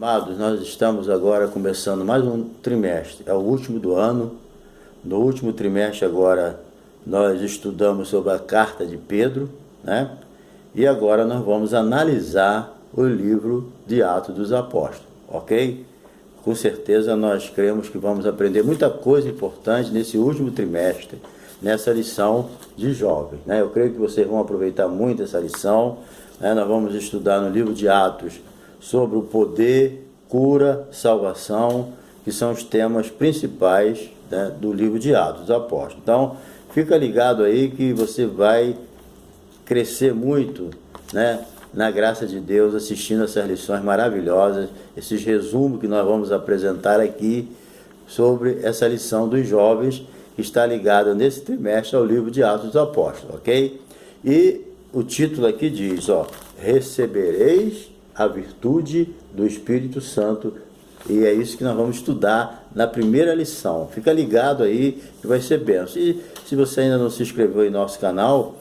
Amados, nós estamos agora começando mais um trimestre, é o último do ano. No último trimestre agora nós estudamos sobre a carta de Pedro, né? E agora nós vamos analisar o livro de Atos dos Apóstolos, ok? Com certeza nós cremos que vamos aprender muita coisa importante nesse último trimestre, nessa lição de jovens, né? Eu creio que vocês vão aproveitar muito essa lição, né? Nós vamos estudar no livro de Atos sobre o poder, cura, salvação, que são os temas principais, né, do livro de Atos dos Apóstolos. Então, fica ligado aí que você vai crescer muito, né, na graça de Deus, assistindo essas lições maravilhosas, esses resumos que nós vamos apresentar aqui sobre essa lição dos jovens, que está ligada nesse trimestre ao livro de Atos dos Apóstolos, ok? E o título aqui diz, recebereis a virtude do Espírito Santo, e é isso que nós vamos estudar na primeira lição. Fica ligado aí que vai ser bênção. E se você ainda não se inscreveu em nosso canal,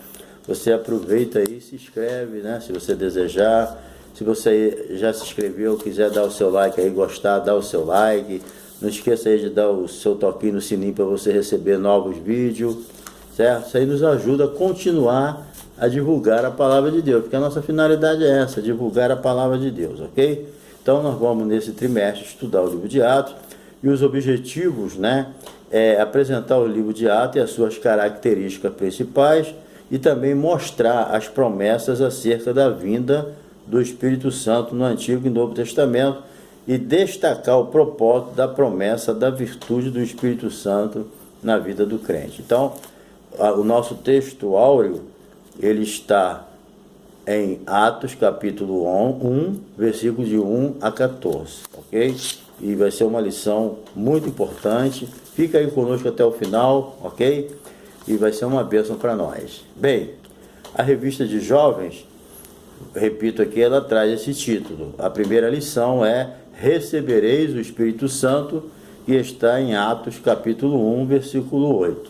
você aproveita aí e se inscreve, né? Se você desejar. Se você já se inscreveu, quiser dar o seu like aí, gostar, dá o seu like. Não esqueça aí de dar o seu toquinho no sininho para você receber novos vídeos, certo? Isso aí nos ajuda a continuar a divulgar a palavra de Deus, porque a nossa finalidade é essa, divulgar a palavra de Deus, ok? Então nós vamos nesse trimestre estudar o livro de Atos, e os objetivos, né, é apresentar o livro de Atos e as suas características principais, e também mostrar as promessas acerca da vinda do Espírito Santo no Antigo e Novo Testamento, e destacar o propósito da promessa da virtude do Espírito Santo na vida do crente. Então, o nosso texto áureo, ele está em Atos capítulo 1, versículo de 1 a 14, ok? E vai ser uma lição muito importante. Fica aí conosco até o final, ok? E vai ser uma bênção para nós. Bem, a revista de jovens, repito aqui, ela traz esse título. A primeira lição é Recebereis o Espírito Santo, que está em Atos capítulo 1, versículo 8.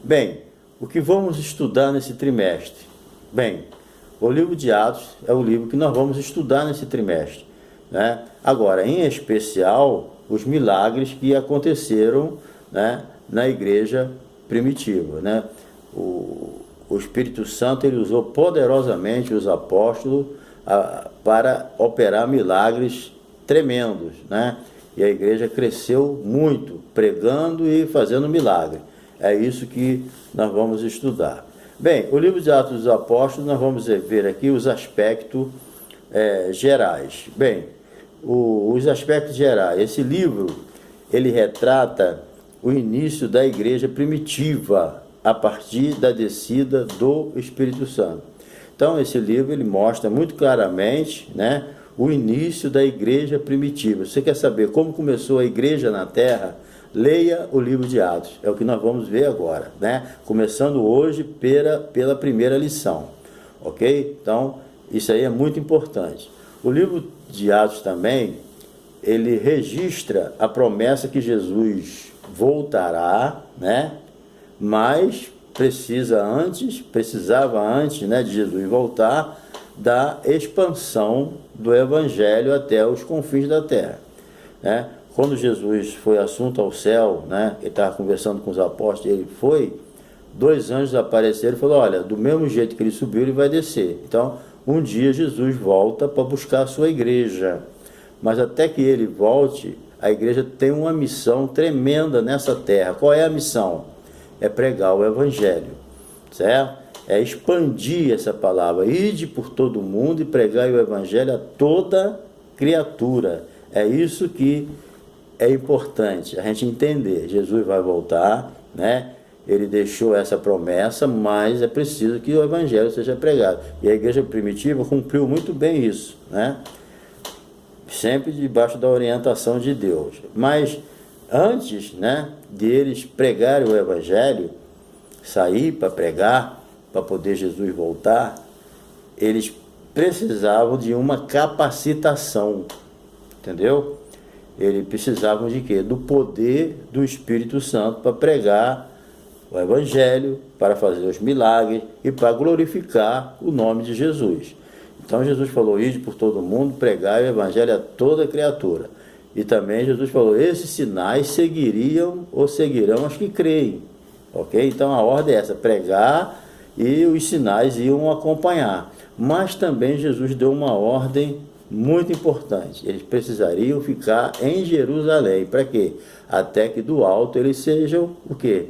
Bem, o que vamos estudar nesse trimestre? Bem, o livro de Atos é o livro que nós vamos estudar nesse trimestre, né? Agora, em especial, os milagres que aconteceram, né, na igreja primitiva, né? O Espírito Santo, ele usou poderosamente os apóstolos para operar milagres tremendos, né? E a igreja cresceu muito, pregando e fazendo milagre. É isso que nós vamos estudar. Bem, o livro de Atos dos Apóstolos, nós vamos ver aqui os aspectos gerais. Bem, os aspectos gerais. Esse livro, ele retrata o início da igreja primitiva, a partir da descida do Espírito Santo. Então, esse livro, ele mostra muito claramente, né, o início da igreja primitiva. Você quer saber como começou a igreja na terra? Leia o livro de Atos, é o que nós vamos ver agora, né? Começando hoje pela primeira lição, ok? Então, isso aí é muito importante. O livro de Atos também, ele registra a promessa que Jesus voltará, né? Mas precisava antes, né, de Jesus voltar, da expansão do Evangelho até os confins da terra, né? Quando Jesus foi assunto ao céu, né, ele estava conversando com os apóstolos, ele foi, 2 anjos apareceram e falaram, olha, do mesmo jeito que ele subiu, ele vai descer. Então, um dia Jesus volta para buscar a sua igreja, mas até que ele volte, a igreja tem uma missão tremenda nessa terra. Qual é a missão? É pregar o Evangelho, certo? É expandir essa palavra, ide por todo o mundo e pregar o Evangelho a toda criatura. É isso que é importante a gente entender. Jesus vai voltar, né? Ele deixou essa promessa, mas é preciso que o Evangelho seja pregado. E a igreja primitiva cumpriu muito bem isso, né? Sempre debaixo da orientação de Deus. Mas antes, né, de eles pregarem o Evangelho, sair para pregar, para poder Jesus voltar, eles precisavam de uma capacitação, entendeu? Eles precisavam de quê? Do poder do Espírito Santo para pregar o Evangelho, para fazer os milagres e para glorificar o nome de Jesus. Então Jesus falou, ide por todo mundo, pregai o evangelho a toda criatura. E também Jesus falou, esses sinais seguirão os que creem. Ok? Então a ordem é essa, pregar, e os sinais iam acompanhar. Mas também Jesus deu uma ordem muito importante. Eles precisariam ficar em Jerusalém. Para quê? Até que do alto eles sejam o quê?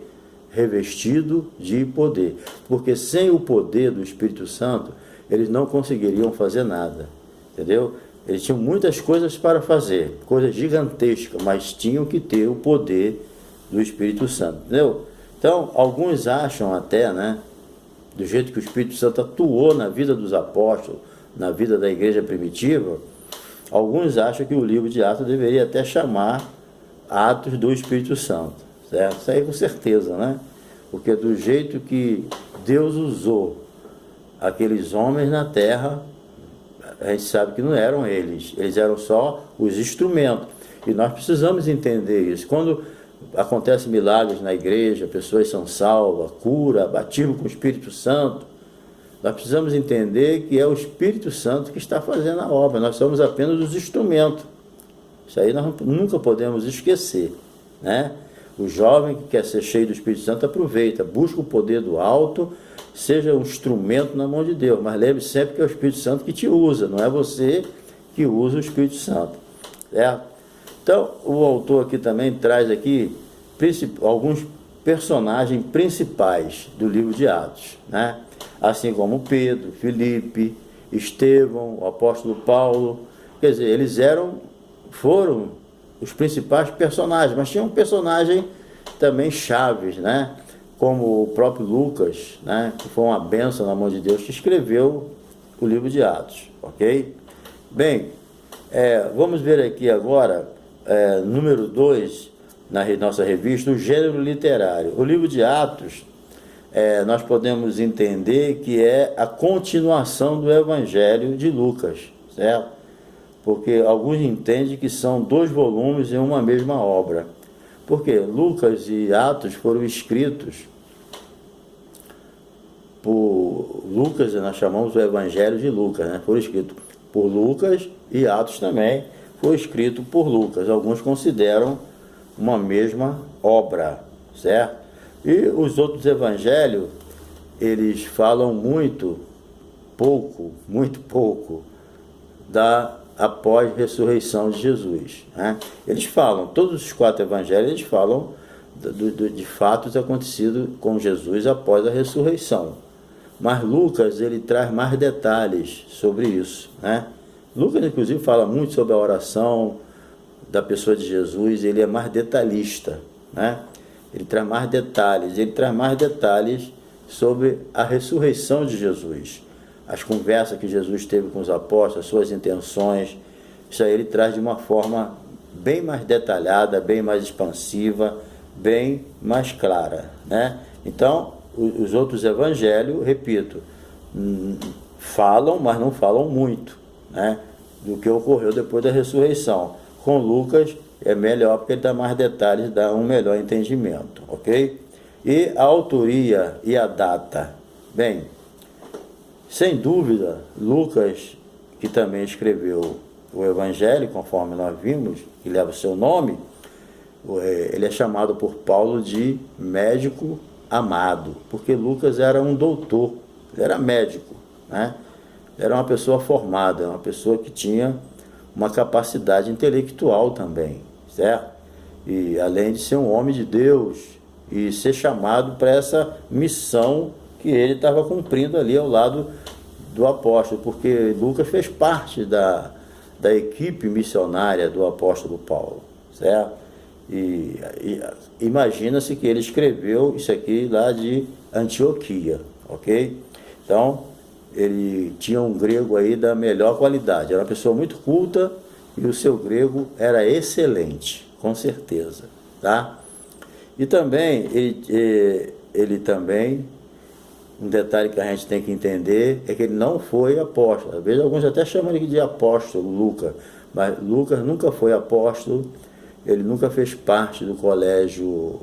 Revestidos de poder. Porque sem o poder do Espírito Santo, eles não conseguiriam fazer nada. Entendeu? Eles tinham muitas coisas para fazer, coisas gigantescas, mas tinham que ter o poder do Espírito Santo. Entendeu? Então, alguns acham até, né, do jeito que o Espírito Santo atuou na vida dos apóstolos, na vida da igreja primitiva, alguns acham que o livro de Atos deveria até chamar Atos do Espírito Santo, certo? Isso aí com certeza, né? Porque do jeito que Deus usou aqueles homens na terra, a gente sabe que não eram eles eram só os instrumentos. E nós precisamos entender isso. Quando acontecem milagres na igreja, pessoas são salvas, cura, batismo com o Espírito Santo, nós precisamos entender que é o Espírito Santo que está fazendo a obra, nós somos apenas os instrumentos. Isso aí nós nunca podemos esquecer, né? O jovem que quer ser cheio do Espírito Santo aproveita, busca o poder do alto, seja um instrumento na mão de Deus, mas lembre sempre que é o Espírito Santo que te usa, não é você que usa o Espírito Santo, certo? Então, o autor aqui também traz aqui alguns personagens principais do livro de Atos, né? Assim como Pedro, Filipe, Estevão, o apóstolo Paulo. Quer dizer, eles foram os principais personagens, mas tinha um personagem também chaves, né? Como o próprio Lucas, né? Que foi uma bênção na mão de Deus, que escreveu o livro de Atos, ok? Bem, vamos ver aqui agora, número 2, na nossa revista, o gênero literário. O livro de Atos, nós podemos entender que é a continuação do Evangelho de Lucas, certo? Porque alguns entendem que são 2 volumes em uma mesma obra. Porque Lucas e Atos foram escritos por Lucas, nós chamamos o Evangelho de Lucas, né? Foram escritos por Lucas, e Atos também foi escrito por Lucas. Alguns consideram uma mesma obra, certo? E os outros evangelhos, eles falam muito pouco após a ressurreição de Jesus, né? Eles falam, todos os 4 evangelhos, eles falam de fatos acontecidos com Jesus após a ressurreição. Mas Lucas, ele traz mais detalhes sobre isso, né? Lucas, inclusive, fala muito sobre a oração da pessoa de Jesus, ele é mais detalhista, né? Ele traz mais detalhes sobre a ressurreição de Jesus, as conversas que Jesus teve com os apóstolos, as suas intenções. Isso aí ele traz de uma forma bem mais detalhada, bem mais expansiva, bem mais clara, né? Então, os outros evangelhos, repito, falam, mas não falam muito, né, do que ocorreu depois da ressurreição. Com Lucas é melhor, porque ele dá mais detalhes, dá um melhor entendimento, ok? E a autoria e a data. Bem, sem dúvida, Lucas, que também escreveu o Evangelho, conforme nós vimos, que leva o seu nome, ele é chamado por Paulo de médico amado, porque Lucas era um doutor, ele era médico, né? Era uma pessoa formada, uma pessoa que tinha uma capacidade intelectual também, certo? E além de ser um homem de Deus e ser chamado para essa missão que ele estava cumprindo ali ao lado do apóstolo, porque Lucas fez parte da equipe missionária do apóstolo Paulo, certo? E imagina-se que ele escreveu isso aqui lá de Antioquia, ok? Então, ele tinha um grego aí da melhor qualidade, era uma pessoa muito culta e o seu grego era excelente, com certeza, tá? E também, ele também, um detalhe que a gente tem que entender é que ele não foi apóstolo. Às vezes alguns até chamam ele de apóstolo, Lucas, mas Lucas nunca foi apóstolo, ele nunca fez parte do colégio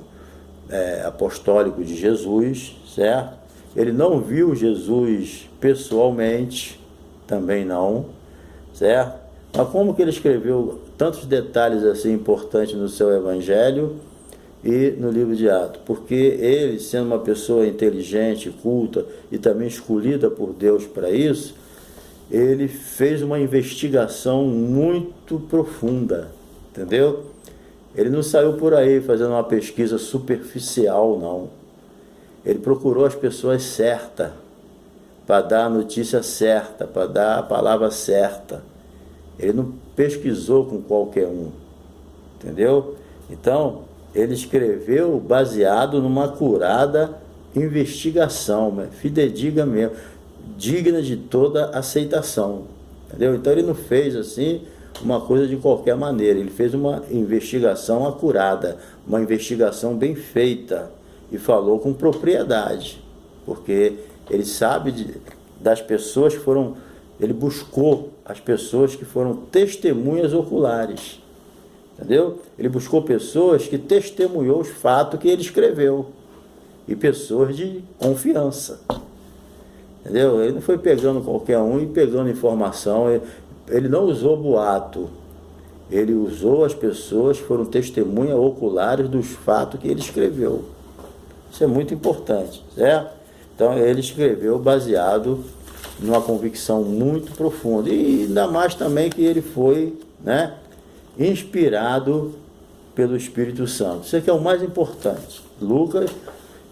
apostólico de Jesus, certo? Ele não viu Jesus pessoalmente, Também não, certo? Mas como que ele escreveu tantos detalhes assim importantes no seu Evangelho e no livro de Atos? Porque ele, sendo uma pessoa inteligente, culta e também escolhida por Deus para isso, ele fez uma investigação muito profunda, entendeu? Ele não saiu por aí fazendo uma pesquisa superficial, não. Ele procurou as pessoas certas, para dar a notícia certa, para dar a palavra certa. Ele não pesquisou com qualquer um, entendeu? Então, ele escreveu baseado numa acurada investigação, fidedigna mesmo, digna de toda aceitação, entendeu? Então, ele não fez assim uma coisa de qualquer maneira, ele fez uma investigação acurada, uma investigação bem feita, e falou com propriedade, porque ele sabe das pessoas que foram, ele buscou as pessoas que foram testemunhas oculares, entendeu? Ele buscou pessoas que testemunhou os fatos que ele escreveu, e pessoas de confiança, entendeu? Ele não foi pegando qualquer um e pegando informação, ele não usou boato, ele usou as pessoas que foram testemunhas oculares dos fatos que ele escreveu. Isso é muito importante, certo? Então ele escreveu baseado numa convicção muito profunda, e ainda mais também que ele foi, né, inspirado pelo Espírito Santo. Isso aqui é o mais importante. Lucas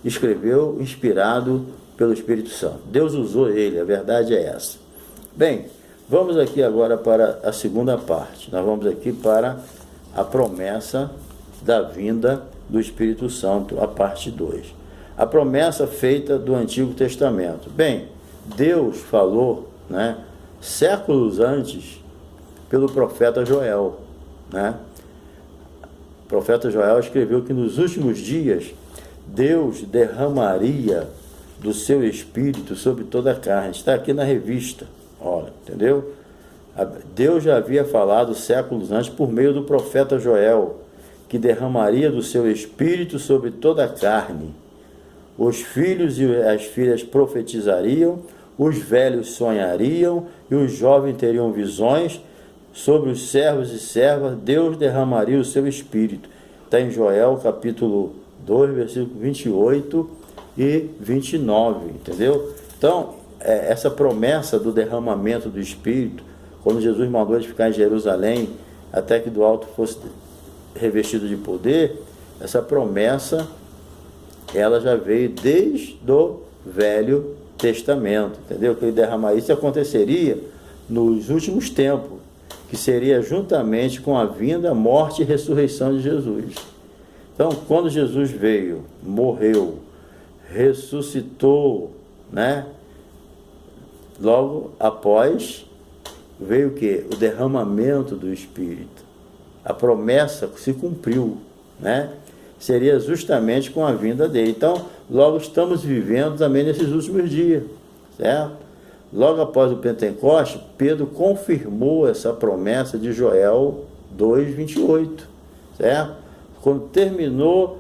escreveu inspirado pelo Espírito Santo. Deus usou ele, a verdade é essa. Bem, vamos aqui agora para a segunda parte. Nós vamos aqui para a promessa da vinda do Espírito Santo, a parte 2. A promessa feita do Antigo Testamento. Bem, Deus falou, né, séculos antes, pelo profeta Joel, né? O profeta Joel escreveu que nos últimos dias Deus derramaria do seu Espírito sobre toda a carne. Está aqui na revista, olha, entendeu? Deus já havia falado séculos antes por meio do profeta Joel que derramaria do seu Espírito sobre toda a carne. Os filhos e as filhas profetizariam, os velhos sonhariam e os jovens teriam visões. Sobre os servos e servas, Deus derramaria o seu Espírito. Está em Joel, capítulo 2, versículo 28 e 29, entendeu? Então, essa promessa do derramamento do Espírito, quando Jesus mandou eles ficar em Jerusalém, até que do alto fosse revestido de poder, essa promessa, ela já veio desde o Velho Testamento, entendeu? Que ele derramaria, isso aconteceria nos últimos tempos, que seria juntamente com a vinda, morte e ressurreição de Jesus. Então, quando Jesus veio, morreu, ressuscitou, né? Logo após veio o quê? O derramamento do Espírito. A promessa se cumpriu, né? Seria justamente com a vinda dele. Então, logo estamos vivendo também nesses últimos dias, certo? Logo após o Pentecoste, Pedro confirmou essa promessa de Joel 2:28, certo? Quando terminou,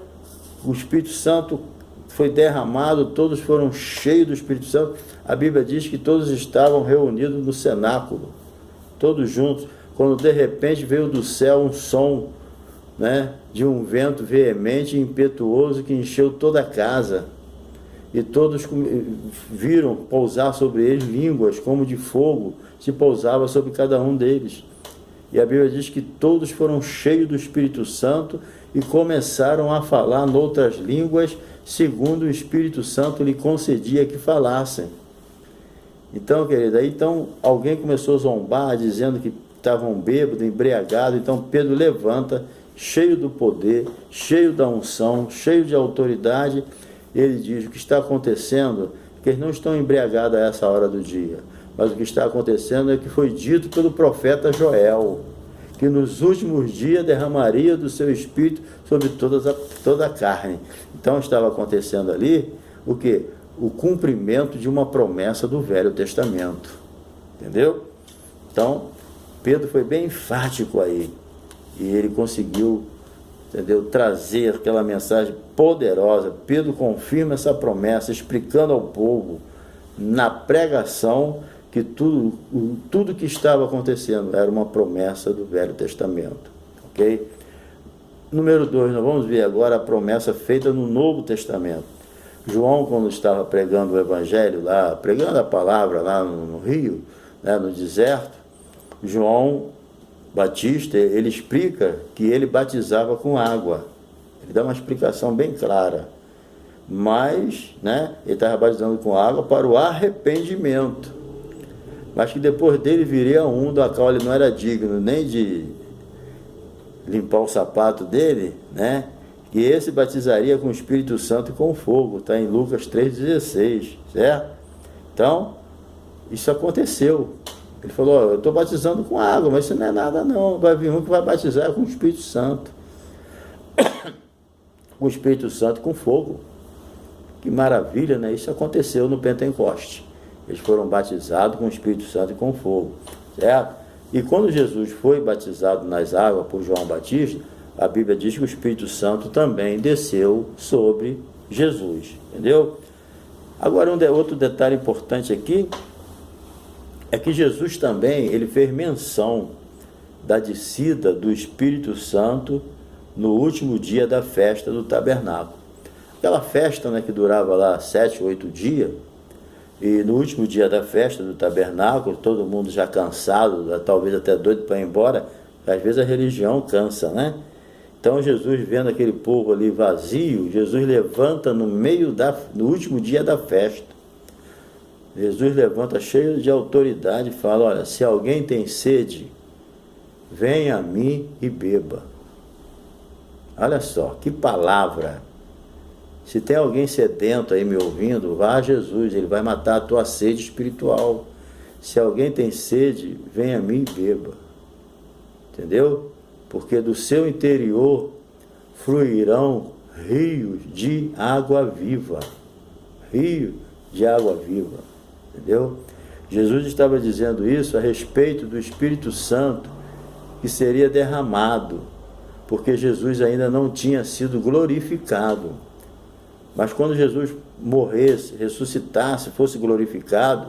o Espírito Santo foi derramado, todos foram cheios do Espírito Santo. A Bíblia diz que todos estavam reunidos no cenáculo, todos juntos, quando de repente veio do céu um som, né, de um vento veemente e impetuoso que encheu toda a casa, e todos viram pousar sobre eles línguas como de fogo, se pousava sobre cada um deles. E a Bíblia diz que todos foram cheios do Espírito Santo e começaram a falar noutras línguas, segundo o Espírito Santo lhe concedia que falassem. Então, querida, então alguém começou a zombar, dizendo que estavam bêbados, embriagados. Então Pedro levanta, cheio do poder, cheio da unção, cheio de autoridade. Ele diz: o que está acontecendo, que eles não estão embriagados a essa hora do dia, mas o que está acontecendo é que foi dito pelo profeta Joel, que nos últimos dias derramaria do seu Espírito sobre toda a carne. Então estava acontecendo ali o quê? O cumprimento de uma promessa do Velho Testamento, entendeu? Então Pedro foi bem enfático aí, e ele conseguiu, entendeu, trazer aquela mensagem poderosa. Pedro confirma essa promessa, explicando ao povo na pregação que que tudo que estava acontecendo era uma promessa do Velho Testamento, ok? Número 2, nós vamos ver agora a promessa feita no Novo Testamento. João, quando estava pregando o Evangelho lá, pregando a palavra lá no Rio, né, no deserto, João Batista, ele explica que ele batizava com água. Ele dá uma explicação bem clara. Mas, né, ele estava batizando com água para o arrependimento. Mas que depois dele viria um do qual ele não era digno nem de limpar o sapato dele, né? Que esse batizaria com o Espírito Santo e com fogo, está em Lucas 3,16, certo? Então, isso aconteceu. Ele falou, eu estou batizando com água, mas isso não é nada não, vai vir um que vai batizar com o Espírito Santo. Com o Espírito Santo e com fogo. Que maravilha, né? Isso aconteceu no Pentecoste. Eles foram batizados com o Espírito Santo e com fogo, certo? E quando Jesus foi batizado nas águas por João Batista, a Bíblia diz que o Espírito Santo também desceu sobre Jesus, entendeu? Agora, outro detalhe importante aqui é que Jesus também, ele fez menção da descida do Espírito Santo no último dia da festa do tabernáculo. Aquela festa, né, que durava lá 7, 8 dias, e no último dia da festa do tabernáculo, todo mundo já cansado, talvez até doido para ir embora, às vezes a religião cansa, né? Então Jesus, vendo aquele povo ali vazio, Jesus levanta no último dia da festa. Jesus levanta cheio de autoridade e fala, olha, se alguém tem sede, venha a mim e beba. Olha só, que palavra! Se tem alguém sedento aí me ouvindo, vá a Jesus, ele vai matar a tua sede espiritual. Se alguém tem sede, venha a mim e beba. Entendeu? Porque do seu interior fluirão rios de água viva. Rio de água viva. Entendeu? Jesus estava dizendo isso a respeito do Espírito Santo que seria derramado, porque Jesus ainda não tinha sido glorificado. Mas quando Jesus morresse, ressuscitasse, fosse glorificado,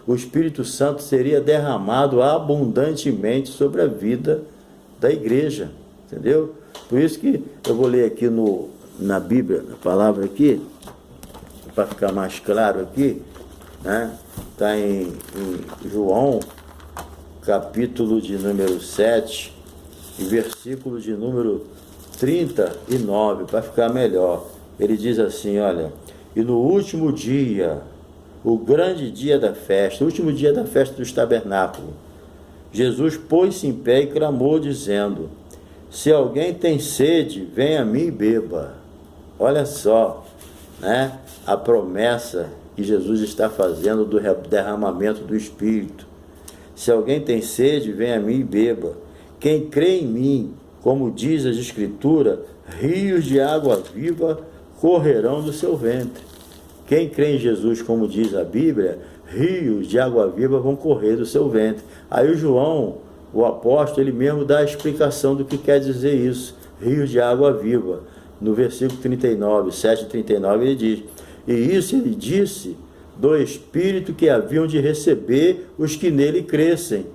o Espírito Santo seria derramado abundantemente sobre a vida da igreja, entendeu? Por isso que eu vou ler aqui na Bíblia, a palavra aqui, para ficar mais claro aqui, né? Está em João, capítulo de número 7, e versículo de número 39, para ficar melhor. Ele diz assim, olha, e no último dia, o grande dia da festa, o último dia da festa dos tabernáculos, Jesus pôs-se em pé e clamou, dizendo, se alguém tem sede, venha a mim e beba. Olha só, né, a promessa que Jesus está fazendo do derramamento do Espírito. Se alguém tem sede, venha a mim e beba. Quem crê em mim, como diz as Escrituras, rios de água viva correrão do seu ventre. Quem crê em Jesus, como diz a Bíblia, rios de água viva vão correr do seu ventre. Aí o João, o apóstolo, ele mesmo dá a explicação do que quer dizer isso, rios de água viva. No versículo 39, 7:39, ele diz, e isso ele disse do Espírito que haviam de receber os que nele crescem,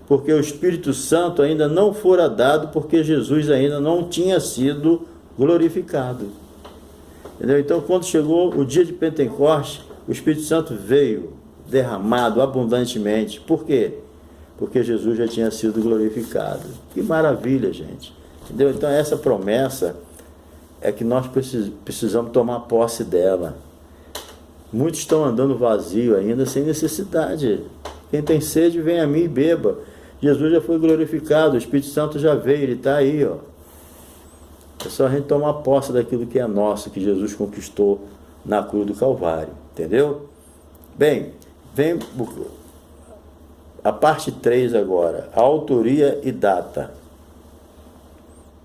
porque o Espírito Santo ainda não fora dado, porque Jesus ainda não tinha sido glorificado. Entendeu? Então, quando chegou o dia de Pentecoste, o Espírito Santo veio derramado abundantemente. Por quê? Porque Jesus já tinha sido glorificado. Que maravilha, gente. Entendeu? Então, essa promessa é que nós precisamos tomar posse dela. Muitos estão andando vazio ainda, sem necessidade. Quem tem sede, vem a mim e beba. Jesus já foi glorificado, o Espírito Santo já veio, ele está aí, ó. É só a gente tomar posse daquilo que é nosso, que Jesus conquistou na cruz do Calvário, entendeu? Bem, vem a parte 3 agora, a autoria e data,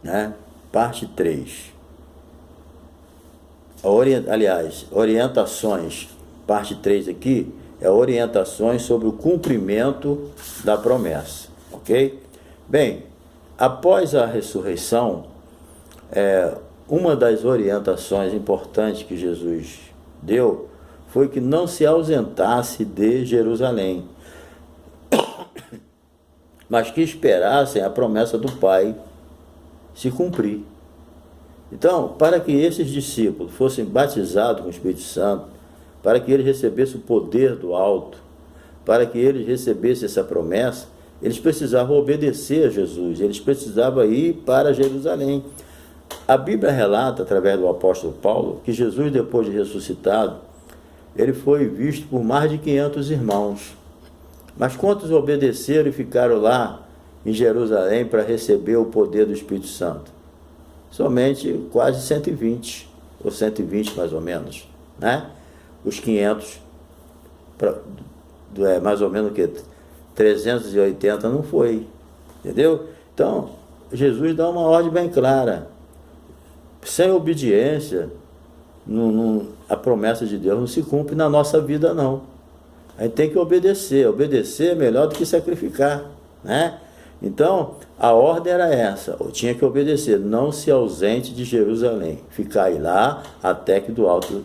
né? Parte 3. Orientações, parte 3 aqui, é orientações sobre o cumprimento da promessa, ok? Bem, após a ressurreição, uma das orientações importantes que Jesus deu foi que não se ausentasse de Jerusalém. mas que esperassem a promessa do Pai se cumprir. Então, para que esses discípulos fossem batizados com o Espírito Santo, para que eles recebessem o poder do alto, para que eles recebessem essa promessa, eles precisavam obedecer a Jesus, eles precisavam ir para Jerusalém. A Bíblia relata, através do apóstolo Paulo, que Jesus, depois de ressuscitado, ele foi visto por mais de 500 irmãos. Mas quantos obedeceram e ficaram lá em Jerusalém para receber o poder do Espírito Santo? Somente quase 120, ou 120 mais ou menos, né? Os 500, mais ou menos o que? 380 não foi, entendeu? Então, Jesus dá uma ordem bem clara. Sem obediência, a promessa de Deus não se cumpre na nossa vida, não. A gente tem que obedecer. Obedecer é melhor do que sacrificar, né? Então, a ordem era essa, eu tinha que obedecer, não se ausente de Jerusalém, ficar aí lá até que do alto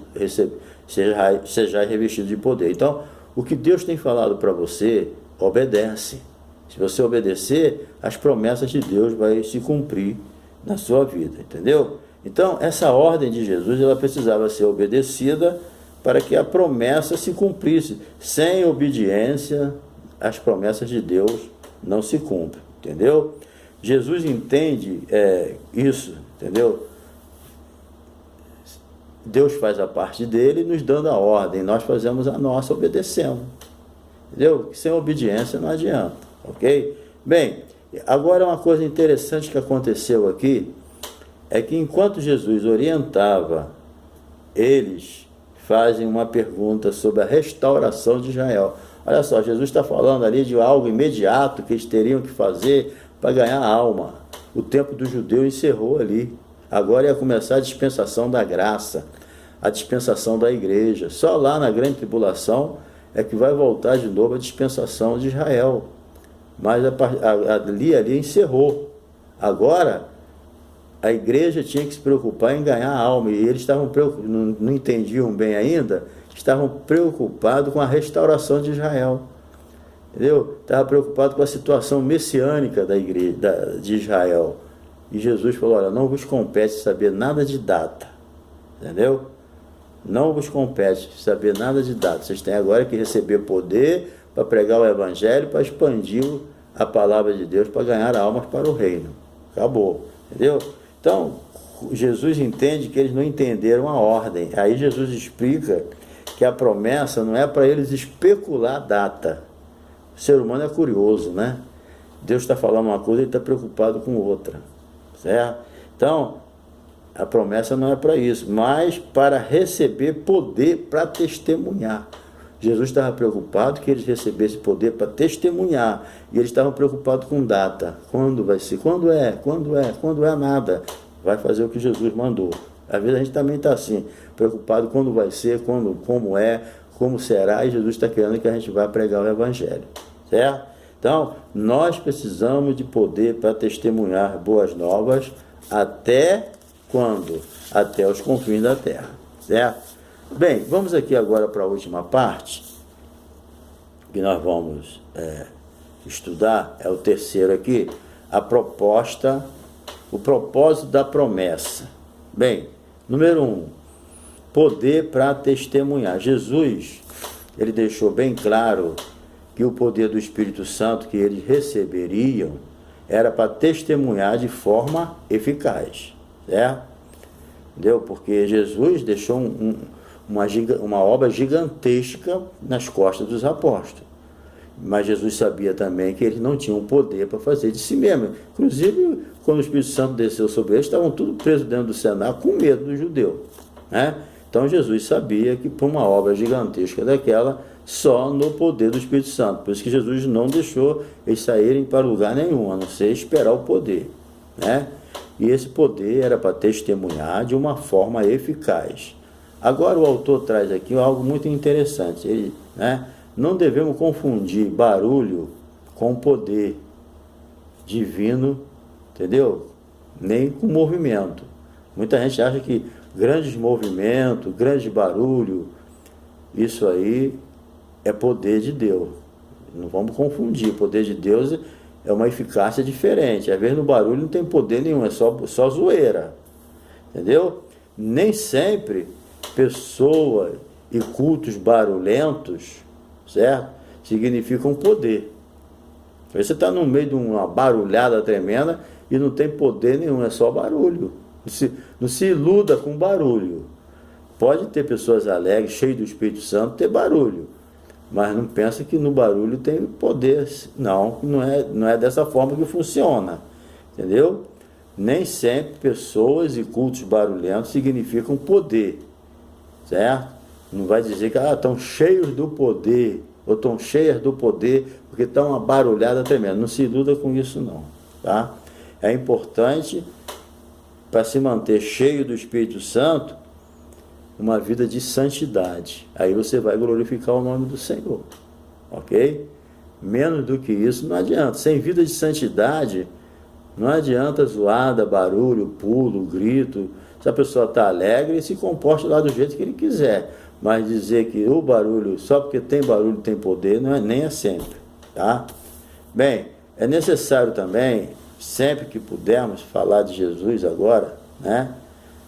seja revestido de poder. Então, o que Deus tem falado para você, obedece. Se você obedecer, as promessas de Deus vão se cumprir na sua vida, entendeu? Então, essa ordem de Jesus, ela precisava ser obedecida para que a promessa se cumprisse. Sem obediência, as promessas de Deus não se cumprem, entendeu? Jesus entende isso, entendeu? Deus faz a parte dele, nos dando a ordem, nós fazemos a nossa, obedecendo, entendeu? Sem obediência não adianta, ok? Bem, agora uma coisa interessante que aconteceu aqui, é que enquanto Jesus orientava, eles fazem uma pergunta sobre a restauração de Israel. Olha só, Jesus está falando ali de algo imediato que eles teriam que fazer para ganhar a alma. O tempo do judeu encerrou ali. Agora ia começar a dispensação da graça, a dispensação da igreja. Só lá na grande tribulação é que vai voltar de novo a dispensação de Israel. Mas ali encerrou. Agora a igreja tinha que se preocupar em ganhar a alma, e eles estavam não entendiam bem ainda, estavam preocupados com a restauração de Israel, entendeu? Estavam preocupados com a situação messiânica da igreja, de Israel, e Jesus falou, olha, não vos compete saber nada de data, entendeu? Não vos compete saber nada de data, vocês têm agora que receber poder para pregar o evangelho, para expandir a palavra de Deus, para ganhar almas para o reino, acabou, entendeu? Então, Jesus entende que eles não entenderam a ordem. Aí Jesus explica que a promessa não é para eles especular a data. O ser humano é curioso, né? Deus está falando uma coisa e está preocupado com outra, certo? Então, a promessa não é para isso, mas para receber poder para testemunhar. Jesus estava preocupado que eles recebessem poder para testemunhar, e eles estavam preocupados com data. Quando vai ser? Quando é nada. Vai fazer o que Jesus mandou. Às vezes a gente também está assim, preocupado quando vai ser, como é, como será, e Jesus está querendo que a gente vá pregar o evangelho, certo? Então, nós precisamos de poder para testemunhar boas novas até quando? Até os confins da terra, certo? Bem, vamos aqui agora para a última parte, que nós vamos estudar, é o terceiro aqui, a proposta, o propósito da promessa. Bem, número 1, poder para testemunhar. Jesus, ele deixou bem claro que o poder do Espírito Santo que eles receberiam era para testemunhar de forma eficaz, certo? Entendeu? Porque Jesus deixou uma obra gigantesca nas costas dos apóstolos. Mas Jesus sabia também que eles não tinham poder para fazer de si mesmo. Inclusive, quando o Espírito Santo desceu sobre eles, estavam tudo presos dentro do cenário com medo do judeu, né? Então Jesus sabia que para uma obra gigantesca daquela, só no poder do Espírito Santo. Por isso que Jesus não deixou eles saírem para lugar nenhum, a não ser esperar o poder, né? E esse poder era para testemunhar de uma forma eficaz. Agora o autor traz aqui algo muito interessante. Ele, né, não devemos confundir barulho com poder divino, entendeu? Nem com movimento. Muita gente acha que grandes movimentos, grande barulho, isso aí é poder de Deus. Não vamos confundir. O poder de Deus é uma eficácia diferente. Às vezes no barulho não tem poder nenhum, é só zoeira. Entendeu? Nem sempre pessoas e cultos barulhentos, certo? Significam poder. Você está no meio de uma barulhada tremenda e não tem poder nenhum, é só barulho. Não se iluda com barulho. Pode ter pessoas alegres, cheias do Espírito Santo, ter barulho. Mas não pensa que no barulho tem poder. Não é dessa forma que funciona. Entendeu? Nem sempre pessoas e cultos barulhentos significam poder. Certo? Não vai dizer que estão cheios do poder, ou estão cheias do poder, porque estão uma barulhada tremenda. Não se iluda com isso não. Tá? É importante, para se manter cheio do Espírito Santo, uma vida de santidade. Aí você vai glorificar o nome do Senhor. Ok? Menos do que isso não adianta. Sem vida de santidade, não adianta zoada, barulho, pulo, grito. Se a pessoa está alegre, se comporte lá do jeito que ele quiser. Mas dizer que o barulho, só porque tem barulho tem poder, nem é sempre. Tá? Bem, é necessário também, sempre que pudermos falar de Jesus agora, né?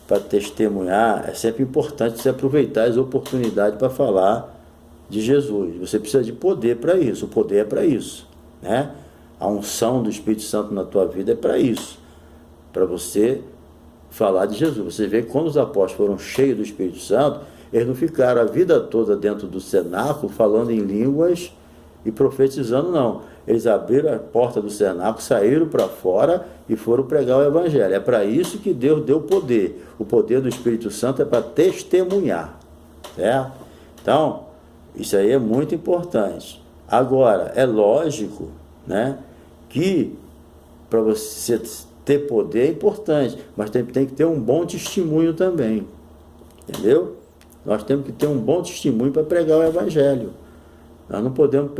Para testemunhar, é sempre importante você aproveitar as oportunidades para falar de Jesus. Você precisa de poder para isso, o poder é para isso, né? A unção do Espírito Santo na tua vida é para isso, para você falar de Jesus. Você vê que quando os apóstolos foram cheios do Espírito Santo, eles não ficaram a vida toda dentro do cenáculo falando em línguas e profetizando, não. Eles abriram a porta do cenáculo, saíram para fora e foram pregar o Evangelho. É para isso que Deus deu poder. O poder do Espírito Santo é para testemunhar, certo? Então, isso aí é muito importante. Agora, é lógico, né, que para você ter poder é importante, mas tem que ter um bom testemunho também, entendeu? Nós temos que ter um bom testemunho para pregar o Evangelho. Nós não podemos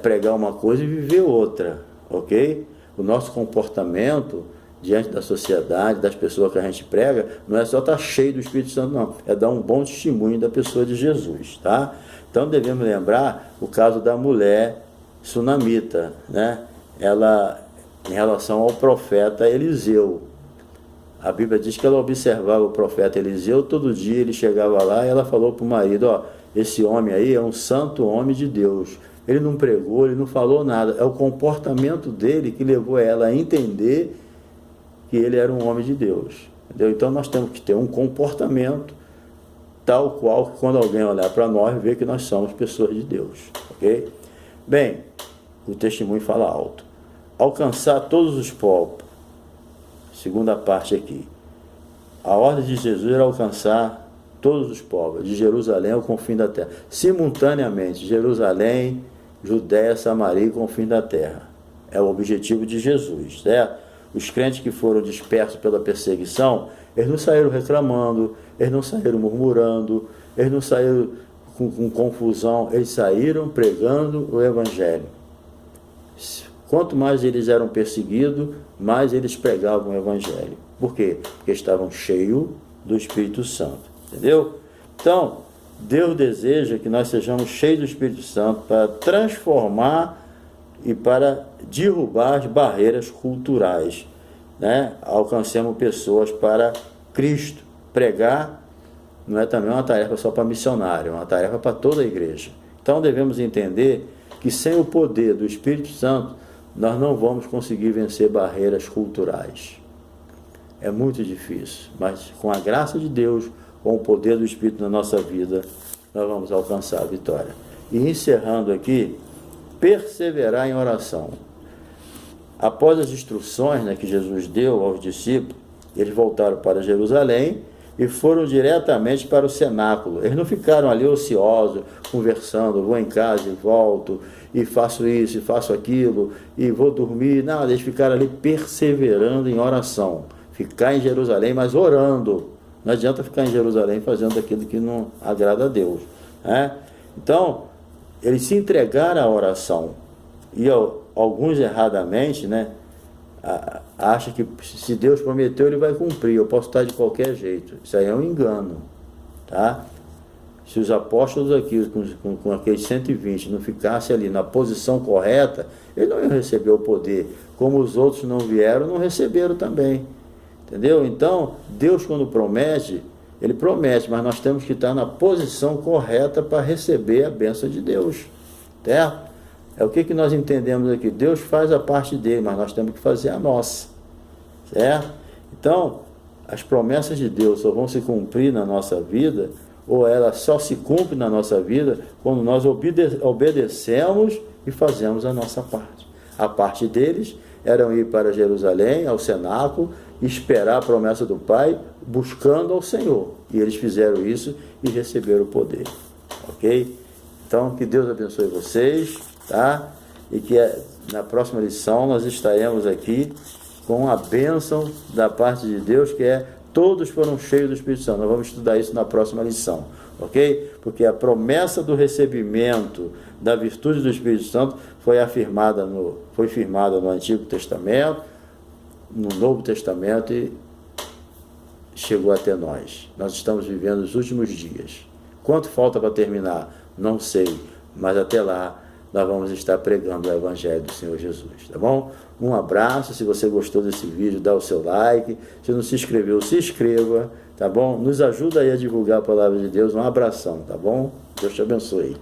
pregar uma coisa e viver outra, ok? O nosso comportamento diante da sociedade, das pessoas que a gente prega, não é só estar cheio do Espírito Santo, não. É dar um bom testemunho da pessoa de Jesus, tá? Então devemos lembrar o caso da mulher sunamita, né? Ela, em relação ao profeta Eliseu. A Bíblia diz que ela observava o profeta Eliseu, todo dia ele chegava lá e ela falou para o marido, esse homem aí é um santo homem de Deus. Ele não pregou, ele não falou nada. É o comportamento dele que levou ela a entender que ele era um homem de Deus. Entendeu? Então nós temos que ter um comportamento tal qual que quando alguém olhar para nós, vê que nós somos pessoas de Deus. Ok? Bem, o testemunho fala alto. Alcançar todos os povos. Segunda parte aqui. A ordem de Jesus era alcançar todos os povos, de Jerusalém ao confim da terra. Simultaneamente, Jerusalém, Judéia, Samaria e confim da terra. É o objetivo de Jesus, certo? Os crentes que foram dispersos pela perseguição, eles não saíram reclamando, eles não saíram murmurando, eles não saíram com confusão, eles saíram pregando o Evangelho. Quanto mais eles eram perseguidos, mais eles pregavam o Evangelho. Por quê? Porque estavam cheios do Espírito Santo. Entendeu? Então, Deus deseja que nós sejamos cheios do Espírito Santo para transformar e para derrubar as barreiras culturais, né? Alcancemos pessoas para Cristo. Pregar não é também uma tarefa só para missionário, é uma tarefa para toda a igreja. Então, devemos entender que sem o poder do Espírito Santo, nós não vamos conseguir vencer barreiras culturais. É muito difícil, mas com a graça de Deus, com o poder do Espírito na nossa vida, nós vamos alcançar a vitória. E encerrando aqui, perseverar em oração. Após as instruções, né, que Jesus deu aos discípulos, eles voltaram para Jerusalém e foram diretamente para o cenáculo. Eles não ficaram ali ociosos, conversando, vou em casa e volto, e faço isso, e faço aquilo, e vou dormir. Não, eles ficaram ali perseverando em oração. Ficar em Jerusalém, mas orando. Não adianta ficar em Jerusalém fazendo aquilo que não agrada a Deus, né? Então, eles se entregaram à oração. E alguns erradamente, né, acham que se Deus prometeu, Ele vai cumprir. Eu posso estar de qualquer jeito. Isso aí é um engano, tá? Se os apóstolos aqui, com aqueles 120, não ficassem ali na posição correta, eles não iam receber o poder. Como os outros não vieram, não receberam também. Entendeu? Então, Deus quando promete, Ele promete, mas nós temos que estar na posição correta para receber a bênção de Deus. Certo? É o que nós entendemos aqui. Deus faz a parte dele, mas nós temos que fazer a nossa. Certo? Então, as promessas de Deus só vão se cumprir na nossa vida, ou ela só se cumpre na nossa vida quando nós obedecemos e fazemos a nossa parte. A parte deles era ir para Jerusalém, ao cenáculo, esperar a promessa do Pai, buscando ao Senhor. E eles fizeram isso e receberam o poder. Ok? Então, que Deus abençoe vocês, tá? E que na próxima lição nós estaremos aqui com a bênção da parte de Deus, que é todos foram cheios do Espírito Santo. Nós vamos estudar isso na próxima lição, ok? Porque a promessa do recebimento da virtude do Espírito Santo foi firmada no Antigo Testamento, no Novo Testamento e chegou até nós. Nós estamos vivendo os últimos dias. Quanto falta para terminar? Não sei, mas até lá nós vamos estar pregando o Evangelho do Senhor Jesus, tá bom? Um abraço. Se você gostou desse vídeo, dá o seu like. Se não se inscreveu, se inscreva, tá bom? Nos ajuda aí a divulgar a palavra de Deus. Um abração, tá bom? Deus te abençoe.